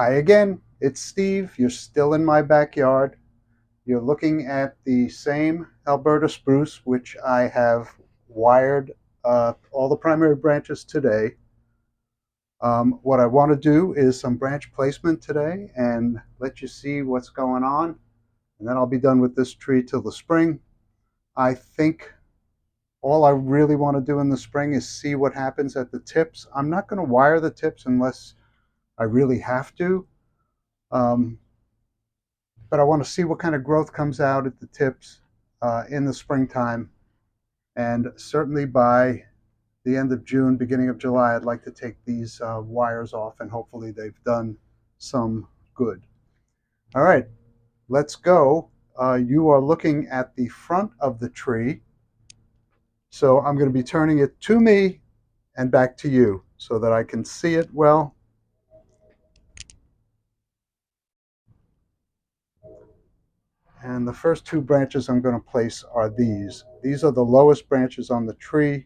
Hi again, it's Steve. You're still in my backyard. You're looking at the same Alberta spruce, which I have wired all the primary branches today. What I want to do is some branch placement today and let you see what's going on. And then I'll be done with this tree till the spring. I think all I really want to do in the spring is see what happens at the tips. I'm not going to wire the tips unless I really have to. Um, but I want to see what kind of growth comes out at the tips in the springtime. And certainly by the end of June, beginning of July, I'd like to take these wires off and hopefully they've done some good. All right, let's go. You are looking at the front of the tree. So I'm going to be turning it to me and back to you so that I can see it well. And the first two branches I'm going to place are these. These are the lowest branches on the tree.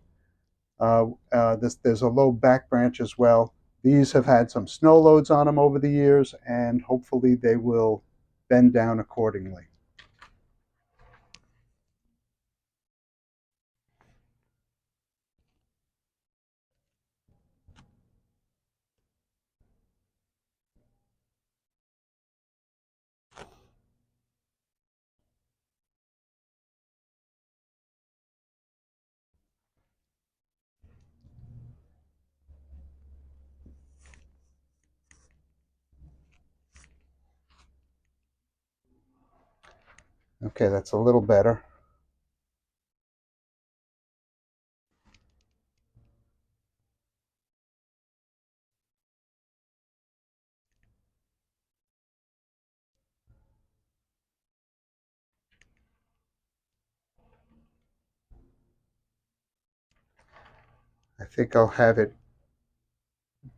There's a low back branch as well. These have had some snow loads on them over the years, and hopefully they will bend down accordingly. Okay, that's a little better. I think I'll have it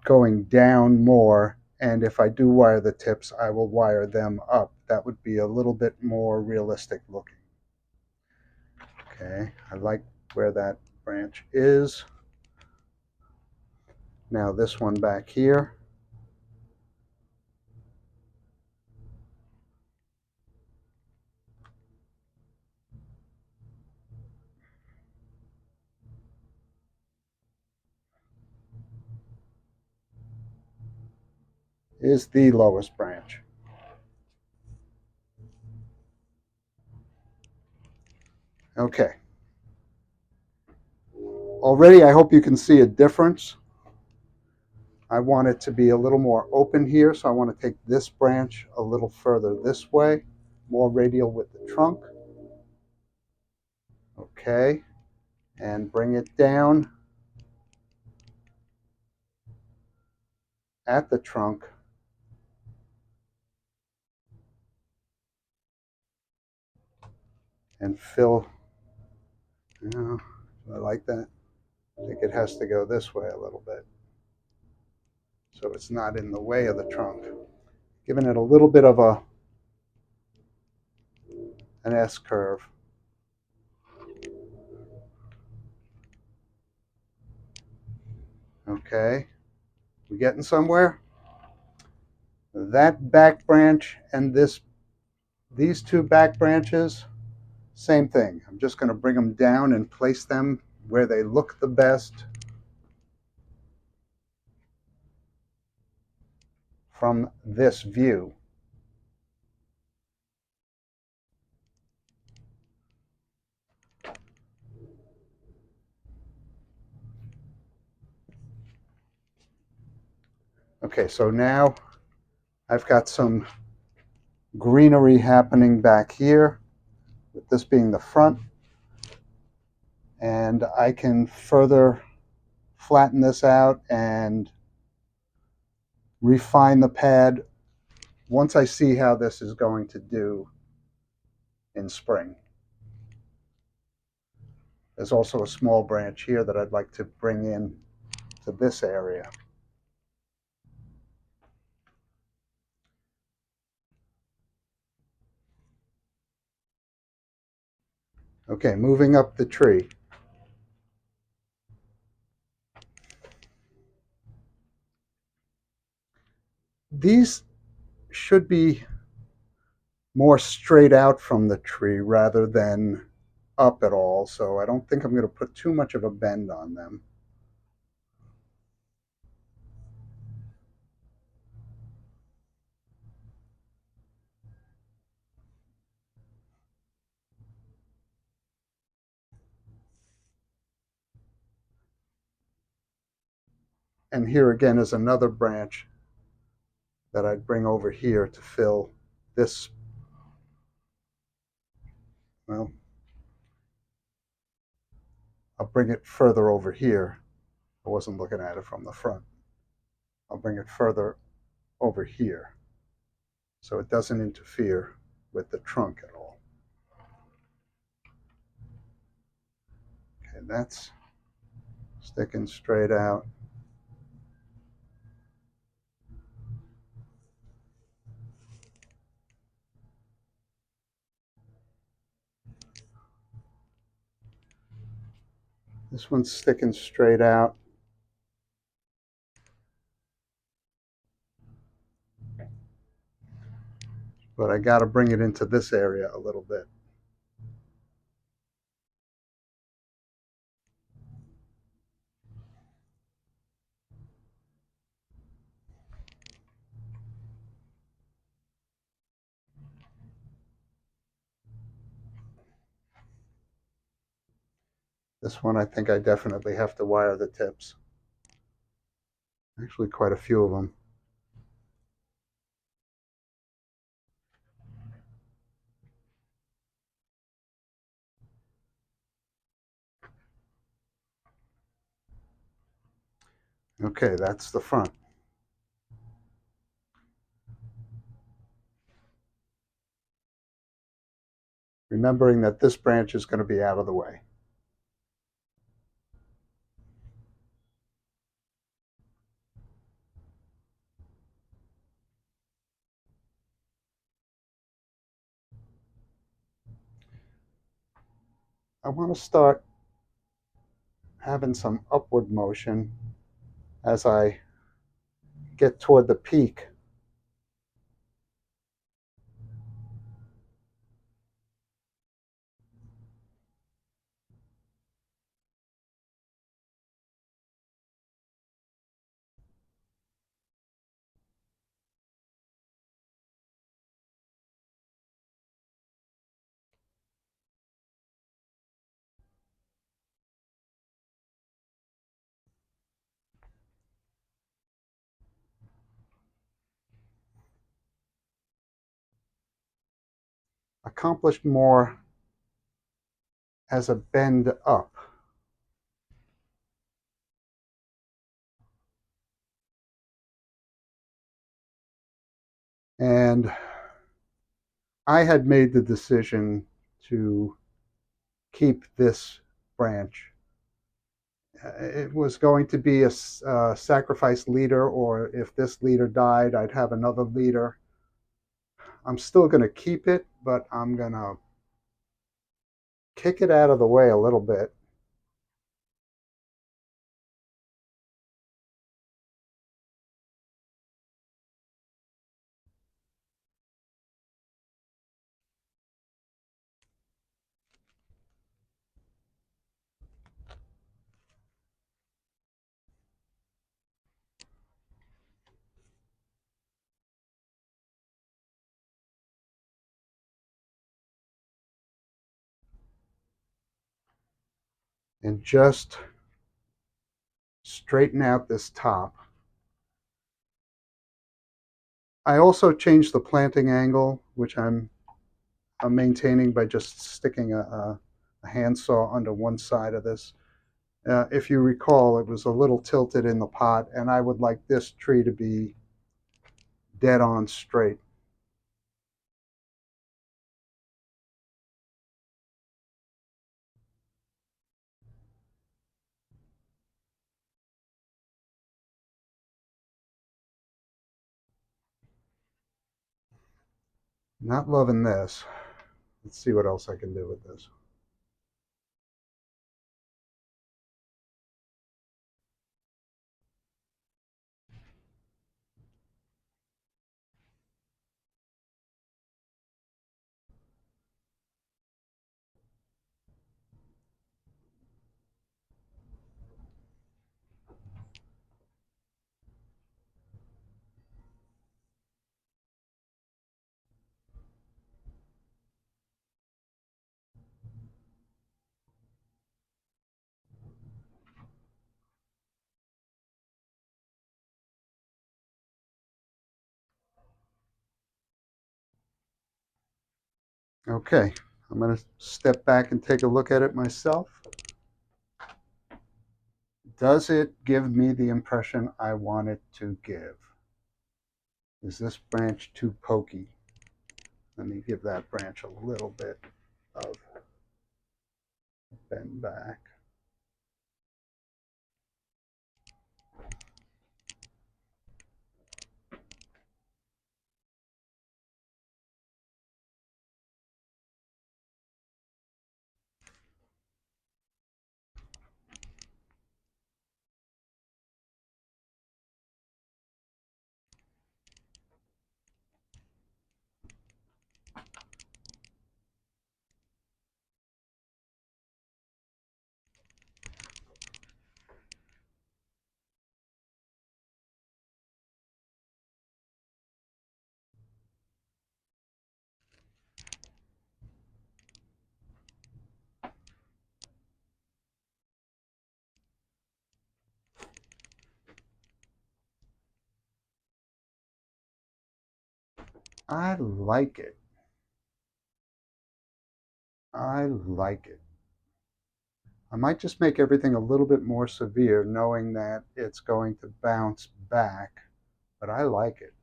going down more, and if I do wire the tips, I will wire them up. That would be a little bit more realistic looking. Okay, I like where that branch is. Now this one back here. Is the lowest branch. Okay. Already I hope you can see a difference. I want it to be a little more open here, so I want to take this branch a little further this way, more radial with the trunk. Okay, and bring it down at the trunk. And fill, I like that. I think it has to go this way a little bit, so it's not in the way of the trunk. Giving it a little bit of an S curve. Okay, we getting somewhere? That back branch and these two back branches, same thing. I'm just going to bring them down and place them where they look the best from this view. Okay, so now I've got some greenery happening back here, with this being the front, and I can further flatten this out and refine the pad once I see how this is going to do in spring. There's also a small branch here that I'd like to bring in to this area. Okay, moving up the tree. These should be more straight out from the tree rather than up at all, so I don't think I'm going to put too much of a bend on them. And here again is another branch that I'd bring over here to fill this. Well, I'll bring it further over here. I wasn't looking at it from the front. I'll bring it further over here so it doesn't interfere with the trunk at all. Okay, that's sticking straight out. This one's sticking straight out. But I got to bring it into this area a little bit. This one, I think I definitely have to wire the tips. Actually, quite a few of them. Okay, that's the front. Remembering that this branch is going to be out of the way. I want to start having some upward motion as I get toward the peak. Accomplished more as a bend up. And I had made the decision to keep this branch. It was going to be a sacrifice leader, or if this leader died, I'd have another leader. I'm still going to keep it, but I'm going to kick it out of the way a little bit. And just straighten out this top. I also changed the planting angle, which I'm maintaining by just sticking a handsaw under one side of this. If you recall, it was a little tilted in the pot, and I would like this tree to be dead on straight. Not loving this. Let's see what else I can do with this. Okay, I'm going to step back and take a look at it myself. Does it give me the impression I want it to give? Is this branch too pokey? Let me give that branch a little bit of bend back. I like it. I like it. I might just make everything a little bit more severe, knowing that it's going to bounce back, but I like it.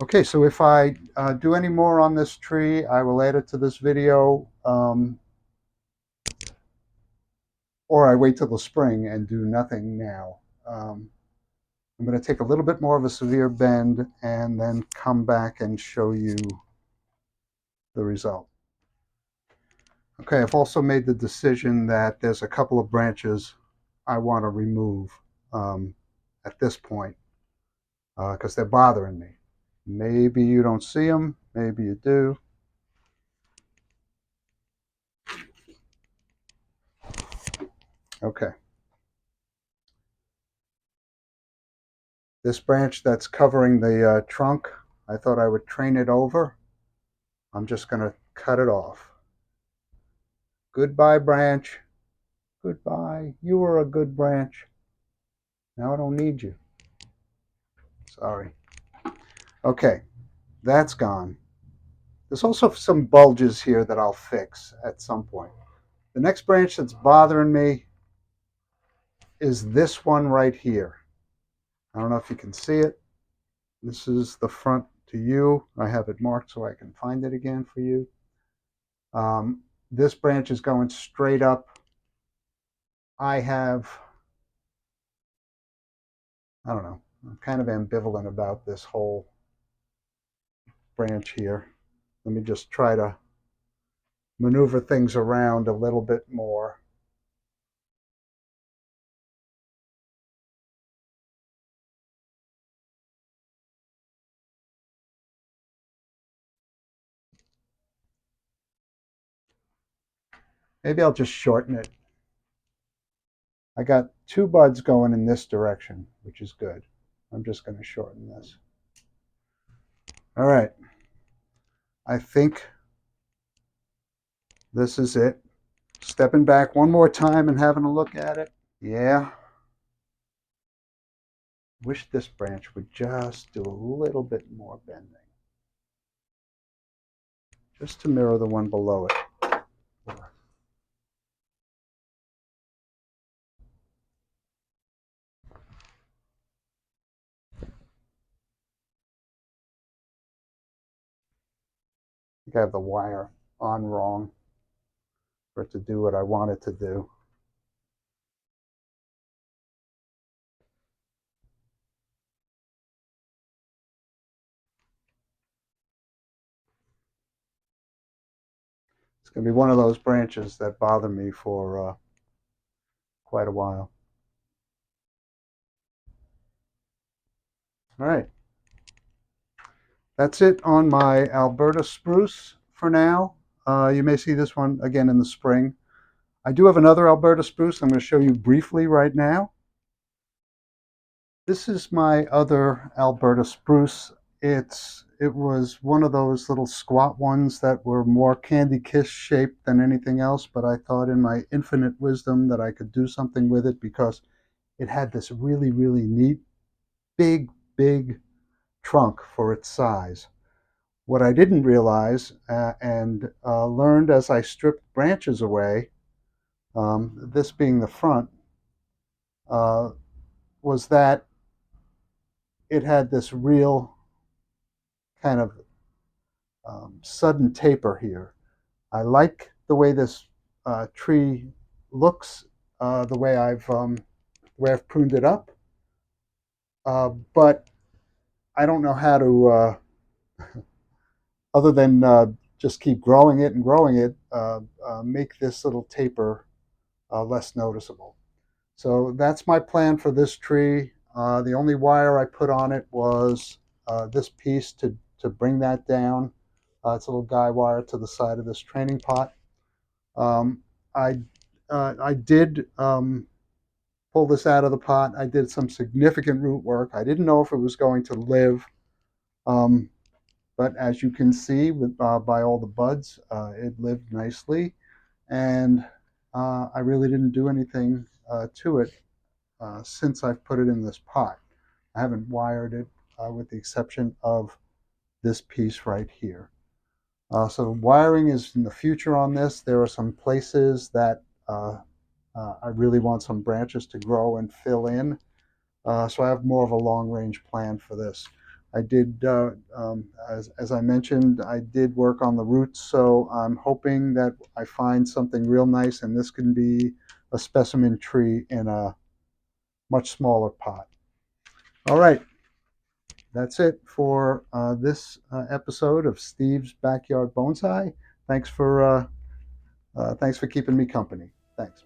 Okay, so if I do any more on this tree, I will add it to this video, or I wait till the spring and do nothing now. I'm going to take a little bit more of a severe bend and then come back and show you the result. Okay, I've also made the decision that there's a couple of branches I want to remove at this point because they're bothering me. Maybe you don't see them, maybe you do. Okay. This branch that's covering the trunk, I thought I would train it over. I'm just going to cut it off. Goodbye, branch. Goodbye. You were a good branch. Now I don't need you. Sorry. Okay, that's gone. There's also some bulges here that I'll fix at some point. The next branch that's bothering me is this one right here. I don't know if you can see it. This is the front to you. I have it marked so I can find it again for you. This branch is going straight up. I don't know, I'm kind of ambivalent about this whole branch here. Let me just try to maneuver things around a little bit more. Maybe I'll just shorten it. I got two buds going in this direction, which is good. I'm just going to shorten this. All right. I think this is it. Stepping back one more time and having a look at it. Yeah. Wish this branch would just do a little bit more bending. Just to mirror the one below it. I think I have the wire on wrong for it to do what I want it to do. It's going to be one of those branches that bother me for quite a while. All right. That's it on my Alberta spruce for now. You may see this one again in the spring. I do have another Alberta spruce I'm going to show you briefly right now. This is my other Alberta spruce. It was one of those little squat ones that were more candy kiss shaped than anything else, but I thought in my infinite wisdom that I could do something with it because it had this really, really neat, big trunk for its size. What I didn't realize and learned as I stripped branches away, this being the front, uh, was that it had this real kind of sudden taper here. I like the way this tree looks, the way I've pruned it up, but I don't know how to, other than just keep growing it and growing it, make this little taper less noticeable. So that's my plan for this tree. The only wire I put on it was this piece to bring that down. It's a little guy wire to the side of this training pot. Um, I I did pull this out of the pot. I did some significant root work. I didn't know if it was going to live, um, but as you can see by all the buds, it lived nicely, and I really didn't do anything to it since I've put it in this pot. I haven't wired it with the exception of this piece right here. So wiring is in the future on this. There are some places that I really want some branches to grow and fill in. So I have more of a long range plan for this. I did, as I mentioned, I did work on the roots, so I'm hoping that I find something real nice, and this can be a specimen tree in a much smaller pot. All right, that's it for this episode of Steve's Backyard Bonsai. Thanks for thanks for keeping me company. Thanks.